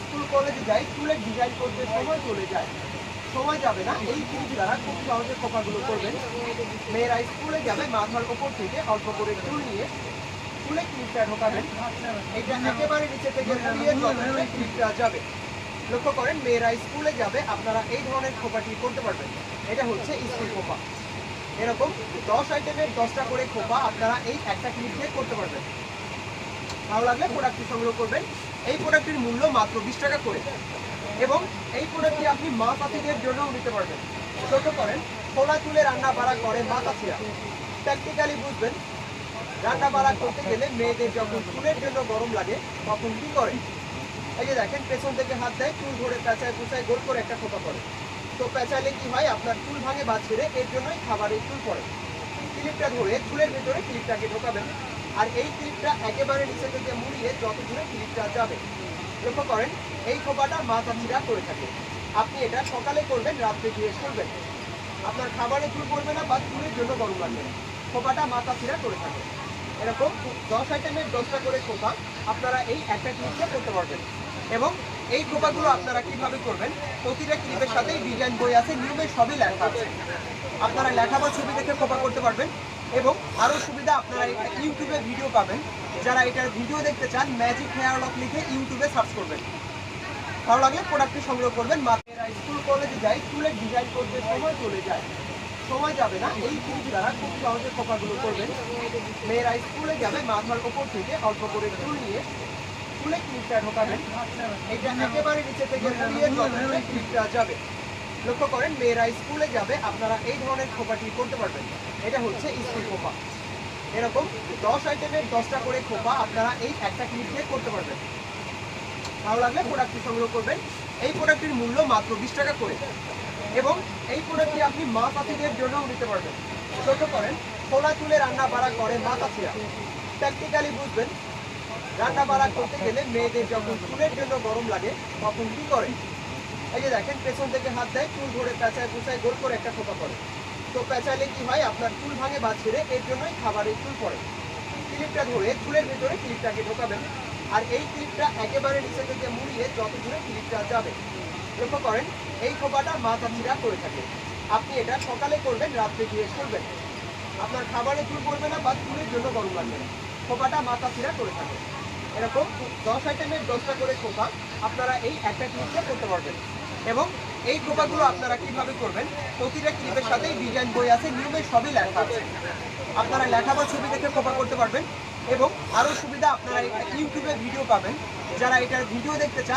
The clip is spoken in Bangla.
স্কুল কলেজে যাই, চুলের ডিজাইন করতে সময় চলে যায়, সময় যাবে না। এই ক্লিপ দ্বারা খুব সহজে খোপাগুলো করবেন। মেয়েরা স্কুলে যাবে, মাথার ওপর থেকে অল্প করে চুল নিয়ে চুলে ক্লিপটা ঢোকাবেন। এটা একেবারে নিচে থেকে ঘুরিয়ে যতদূরে ক্লিপটা যাবে। লক্ষ্য করেন, মেয়েরা স্কুলে যাবে, আপনারা এই ধরনের খোপাটি করতে পারবেন। এটা হচ্ছে স্কুল খোপা। এরকম 10 আইটেমের 10টা করে খোপা আপনারা এই একটা ক্লিপ দিয়ে করতে পারবেন। ভালো লাগলে প্রোডাক্টটি সংগ্রহ করবেন। এই প্রোডাক্টটির মূল্য মাত্র 20 টাকা করে, এবং এই প্রোডাক্টটি আপনি মা চাচিদের জন্যও নিতে পারবেন। লক্ষ্য করেন, খোলা চুলে রান্না বাড়া করে মা চাচিরা। প্র্যাকটিক্যালি বুঝবেন, রান্না বাড়া করতে গেলে মেয়েদের যখন চুলের জন্য গরম লাগে তখন কি করে? এই যে দেখেন, পেছন থেকে হাত দেয়, চুল ধরে পেঁচায় পুচায় গোল করে একটা খোপা করে। তো পেঁচাইলে কি হয়? আপনার চুল ভাঙে বা ছেড়ে, এর জন্যই খাবারের চুল পড়ে। ক্লিপটা ধরে চুলের ভিতরে ক্লিপটাকে ঢোকাবেন, আর এই ক্লিপটা একেবারে নিচে থেকে মুড়িয়ে যত দূরে ক্লিপটা যাবে। লক্ষ্য করেন, এই খোপাটা মা চাচিরা করে থাকে। আপনি এটা সকালে করবেন, রাত্রে গিয়ে করবেন। আপনার খাবারে চুল পড়বে না বা চুলের জন্য গরম লাগবে। খোপাটা মা চাচিরা করে থাকে। এরকম 10 আইটেমের 10টা করে খোপা আপনারা এই একটা ক্লিপে করতে পারবেন। এবং এই খোপাগুলো আপনারা কিভাবে করবেন, প্রতিটা ক্লিপের সাথেই ডিজাইন বই আছে, নিয়মে সবই লেখা আছে। আপনারা লেখা বা ছবি দেখে খোপা করতে পারবেন। এবং আরও সুবিধা, আপনারা এটা ইউটিউবে ভিডিও পাবেন। যারা এটার ভিডিও দেখতে চান, ম্যাজিক হেয়ার লক লিখে ইউটিউবে সার্চ করবেন। ভালো লাগলে প্রোডাক্টটি সংগ্রহ করবেন। মেয়েরা স্কুল কলেজে যায়, চুলের ডিজাইন করতে সময় চলে যায়, সময় যাবে না। এই ক্লিপ দ্বারা খুব সহজে খোপাগুলো করবেন। মেয়েরা স্কুলে যাবে, মাথার ওপর থেকে অল্প করে চুল নিয়ে চুলে ক্লিপটা ঢোকাবেন। এটা একেবারে নিচে থেকে ঘুরিয়ে যতদূরে ক্লিপটা যাবে। লক্ষ্য করেন, মেয়েরা স্কুলে যাবে, আপনারা এই ধরনের খোপাটি করতে পারবেন। এটা হচ্ছে স্কুল খোপা। এরকম 10 আইটেমের 10টা করে খোপা আপনারা এই একটা ক্লিপ দিয়ে করতে পারবেন। ভালো লাগলে প্রোডাক্টটি সংগ্রহ করবেন। এই প্রোডাক্টটির মূল্য মাত্র 20 টাকা করে, এবং এই প্রোডাক্টটি আপনি মা চাচিদের জন্যও নিতে পারবেন। লক্ষ্য করেন, খোলা চুলে রান্না বাড়া করে মা চাচিরা। প্র্যাকটিক্যালি বুঝবেন, রান্না বাড়া করতে গেলে মেয়েদের যখন চুলের জন্য গরম লাগে তখন কি করে? এই যে দেখেন, পেছন থেকে হাত দেয়, চুল ধরে পেঁচায় পুচায় গোল করে একটা খোপা করে। তো পেঁচাইলে কি হয়? আপনার চুল ভাঙে বা ছেড়ে, এর জন্যই খাবারের চুল পড়ে। ক্লিপটা ধরে চুলের ভিতরে ক্লিপটাকে ঢোকাবেন, আর এই ক্লিপটা একেবারে নিচে থেকে মুড়িয়ে যত দূরে ক্লিপটা যাবে। লক্ষ্য করেন, এই খোপাটা মা চাচিরা করে থাকে। আপনি এটা সকালে করবেন, রাত্রে গিয়ে করবেন। আপনার খাবারে চুল পড়বে না বা চুলের জন্য গরম লাগবে না। খোপাটা মা চাচিরা করে থাকে। এরকম 10 আইটেমের 10টা করে খোপা আপনারা এই একটা ক্লিপে করতে পারবেন। এবং এই খোপাগুলো আপনারা কিভাবে করবেন, প্রতিটা ক্লিপের সাথেই ডিজাইন বই আছে, নিয়মে সবই লেখা আছে। আপনারা লেখা বা ছবি দেখে খোপা করতে পারবেন। এবং আরও সুবিধা, আপনারা এটা ইউটিউবে ভিডিও পাবেন। যারা এটার ভিডিও দেখতে চান,